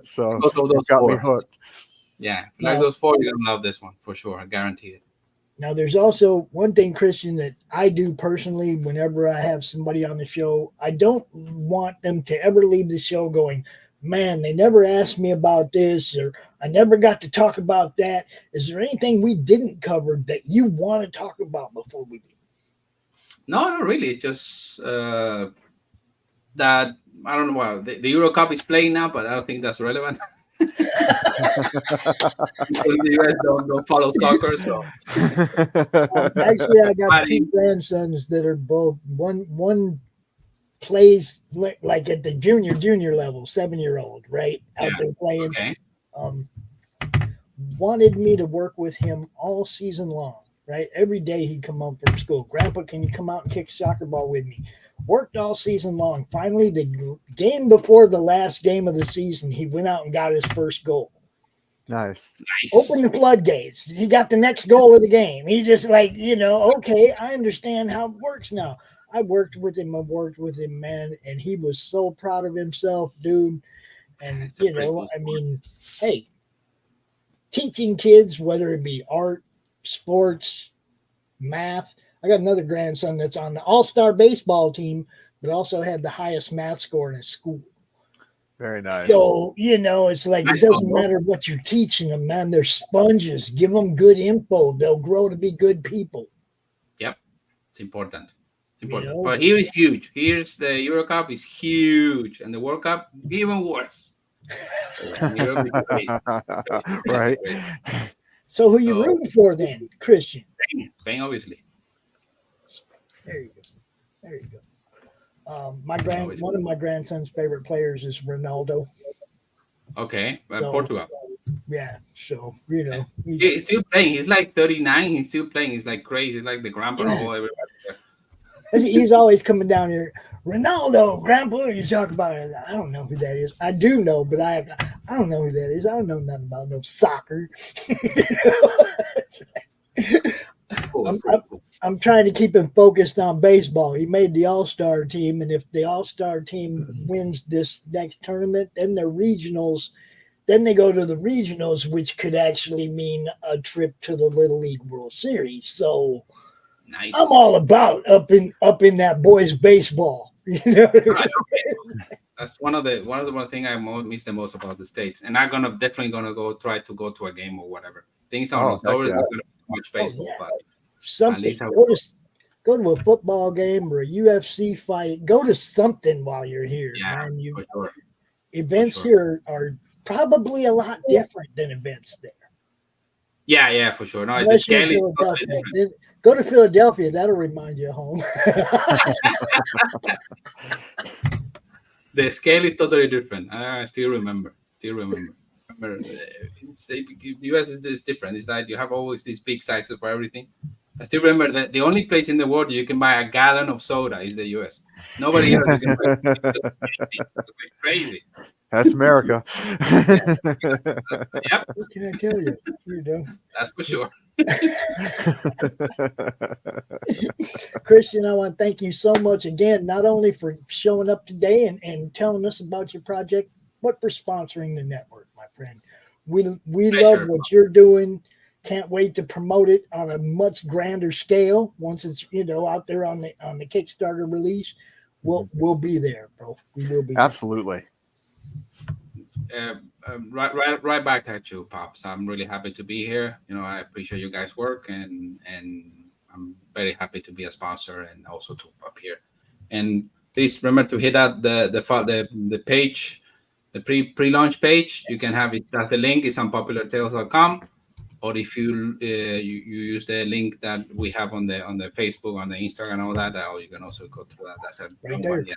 Speaker 3: So
Speaker 2: those
Speaker 3: got me
Speaker 2: four.
Speaker 3: hooked.
Speaker 2: Yeah, if you like those four, you're gonna love this one for sure. I guarantee it.
Speaker 1: Now, there's also one thing, Christian, that I do personally whenever I have somebody on the show. I don't want them to ever leave the show going, man, they never asked me about this, or I never got to talk about that. Is there anything we didn't cover that you want to talk about before we leave?
Speaker 2: No, not really. It's just that I don't know why the Euro Cup is playing now, but I don't think that's relevant. You guys don't follow soccer, so
Speaker 1: Actually, I got two grandsons that are both one plays like at the junior level, 7-year-old, right out there playing.
Speaker 2: Okay.
Speaker 1: Wanted me to work with him all season long. Right, every day he'd come home from school. Grandpa, can you come out and kick soccer ball with me? Worked all season long. Finally, the game before the last game of the season, he went out and got his first goal.
Speaker 3: Nice.
Speaker 1: Open the floodgates. He got the next goal of the game. He just okay, I understand how it works now. I worked with him, man, and he was so proud of himself, dude. And, I mean, hey, teaching kids, whether it be art, sports, math. I got another grandson that's on the all-star baseball team, but also had the highest math score in his school.
Speaker 3: Very nice.
Speaker 1: So, it's like, it doesn't matter what you're teaching them, man. They're sponges. Give them good info. They'll grow to be good people.
Speaker 2: Yep. It's important. But here is huge. Here's the Euro Cup is huge, and the World Cup even worse.
Speaker 3: Right.
Speaker 1: So who you rooting for then, Christian?
Speaker 2: Spain, obviously.
Speaker 1: There you go. One of my grandson's favorite players is Ronaldo.
Speaker 2: Okay, Portugal.
Speaker 1: Yeah, so
Speaker 2: he's still playing. He's like 39. He's still playing. He's like crazy. He's like the grandpa of all everybody.
Speaker 1: He's always coming down here. Ronaldo, Grandpa, you talk about it. I don't know who that is. I do know, but I don't know who that is. I don't know nothing about no soccer.
Speaker 2: Cool.
Speaker 1: I'm trying to keep him focused on baseball. He made the All-Star team, and if the All-Star team wins this next tournament, then the regionals, then they go to the regionals, which could actually mean a trip to the Little League World Series. So
Speaker 2: Nice.
Speaker 1: I'm all about up in that boys' baseball. You know what I mean?
Speaker 2: That's one of the thing I miss the most about the States, and I'm definitely gonna try to go to a game or whatever. Things on October is not gonna be too much baseball, but
Speaker 1: something.
Speaker 2: at least
Speaker 1: Go to a football game or a UFC fight. Go to something while you're here.
Speaker 2: Yeah,
Speaker 1: man.
Speaker 2: for sure.
Speaker 1: Events here are probably a lot different than events there.
Speaker 2: Yeah, for sure. No,
Speaker 1: Unless
Speaker 2: the scale is
Speaker 1: you're
Speaker 2: totally different.
Speaker 1: Go to Philadelphia. That'll remind you of home.
Speaker 2: The scale is totally different. I still remember. The US is different. It's like you have always these big sizes for everything. I still remember that the only place in the world you can buy a gallon of soda is the US. Nobody else can buy it. It's crazy.
Speaker 3: That's America.
Speaker 2: Yep.
Speaker 1: What can I tell you? You know.
Speaker 2: That's for sure.
Speaker 1: Christian, I want to thank you so much again, not only for showing up today and telling us about your project, but for sponsoring the network, my friend. We love what you're doing. Can't wait to promote it on a much grander scale once it's out there on the Kickstarter release. We'll be there, bro. We will be
Speaker 3: absolutely.
Speaker 2: Right back at you, Pops. I'm really happy to be here. I appreciate you guys' work, and I'm very happy to be a sponsor and also to appear. And please remember to hit out the page, the pre-launch page. You can have it. That's the link. It's on populartales.com. Or if you use the link that we have on the Facebook, on the Instagram, and all that, or you can also go through that. That's a big one. Yeah.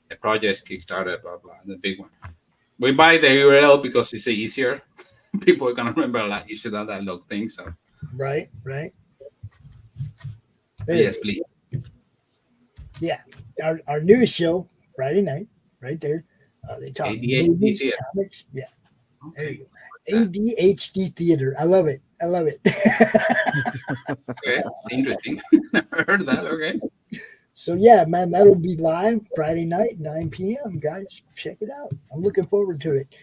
Speaker 2: The project Kickstarter, blah blah, the big one. We buy the URL because it's easier. People are gonna remember a lot easier than that log thing. So
Speaker 1: right.
Speaker 2: Yes, please.
Speaker 1: Yeah, our newest show Friday night, right there. They talk movies, comics. Yeah, there you go. ADHD Theater. I love it.
Speaker 2: Okay, it's interesting. Never heard of that. Okay.
Speaker 1: So yeah, man, that'll be live Friday night, 9 p.m. Guys, check it out. I'm looking forward to it.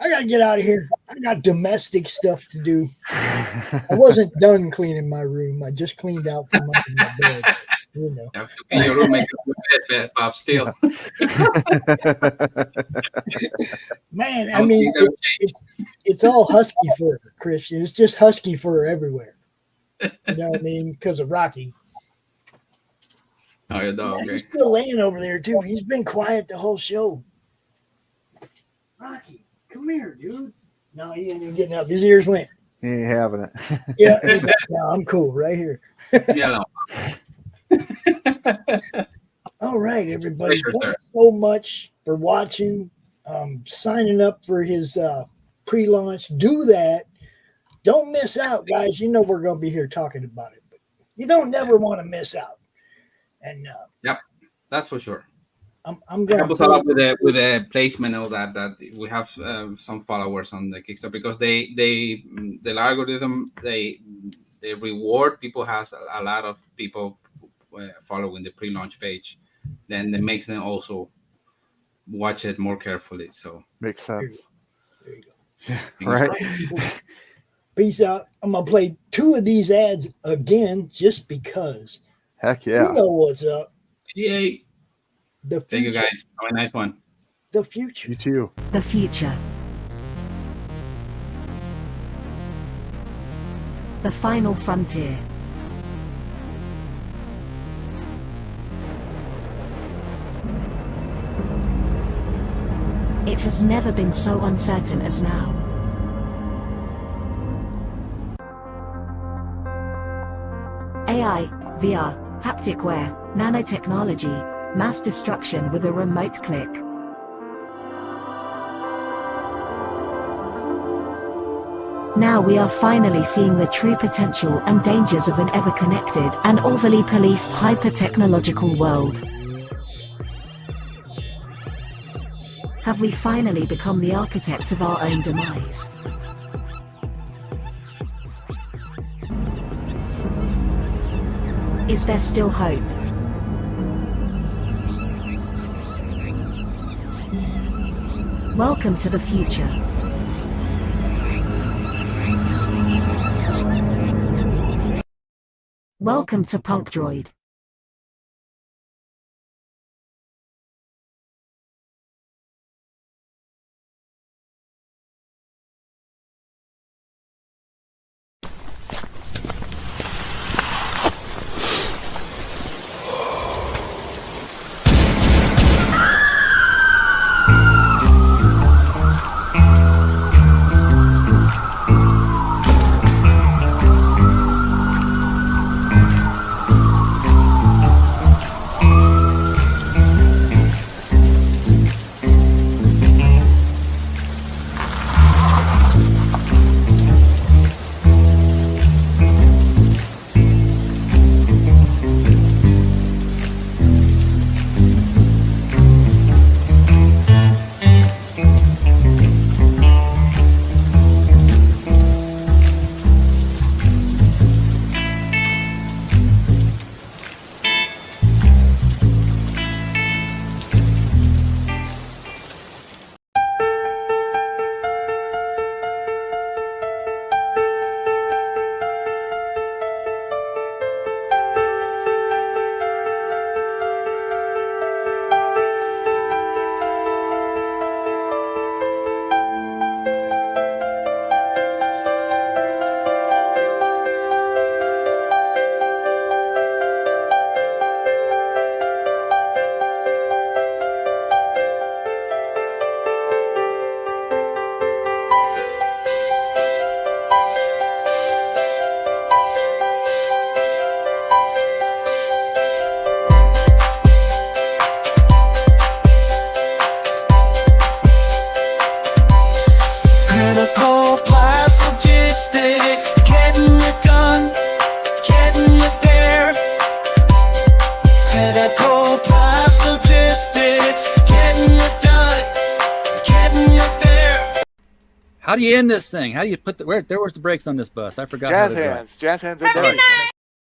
Speaker 1: I gotta get out of here. I got domestic stuff to do. I wasn't done cleaning my room. I just cleaned out from under my bed.
Speaker 2: You have to clean your room, make a bed, Bob. Still,
Speaker 1: man. I mean, it's all husky fur, Christian. It's just husky fur everywhere. You know what I mean? Because of Rocky.
Speaker 2: Oh, your dog.
Speaker 1: He's still laying over there too. He's been quiet the whole show. Rocky, come here, dude. No, he ain't even getting up. His ears went.
Speaker 3: He ain't having it.
Speaker 1: Yeah, no, I'm cool right here.
Speaker 2: Yeah.
Speaker 1: All right, everybody. Thanks so much for watching. Signing up for his pre-launch. Do that. Don't miss out, guys. You know we're going to be here talking about it, but you don't never want to miss out. And
Speaker 2: yep, that's for sure.
Speaker 1: I'm going to
Speaker 2: help us out with the placement and all that. That we have some followers on the Kickstarter because the algorithm they reward people, has a lot of people following the pre-launch page. Then it makes them also watch it more carefully. So
Speaker 3: makes sense.
Speaker 1: There you go.
Speaker 3: Yeah, right.
Speaker 1: Peace out. I'm gonna play 2 of these ads again just because.
Speaker 3: Heck yeah.
Speaker 1: You know what's up.
Speaker 2: Yay.
Speaker 1: The future.
Speaker 2: Thank you guys. Have a nice one.
Speaker 1: The future.
Speaker 3: You too.
Speaker 4: The future. The final frontier. It has never been so uncertain as now. AI, VR, haptic wear, nanotechnology, mass destruction with a remote click. Now we are finally seeing the true potential and dangers of an ever-connected and overly policed hyper-technological world. Have we finally become the architect of our own demise? Is there still hope? Welcome to the future. Welcome to Punk Droid.
Speaker 5: How do you end this thing? How do you put the where's the brakes on this bus? I forgot.
Speaker 6: Jazz hands. Jazz hands.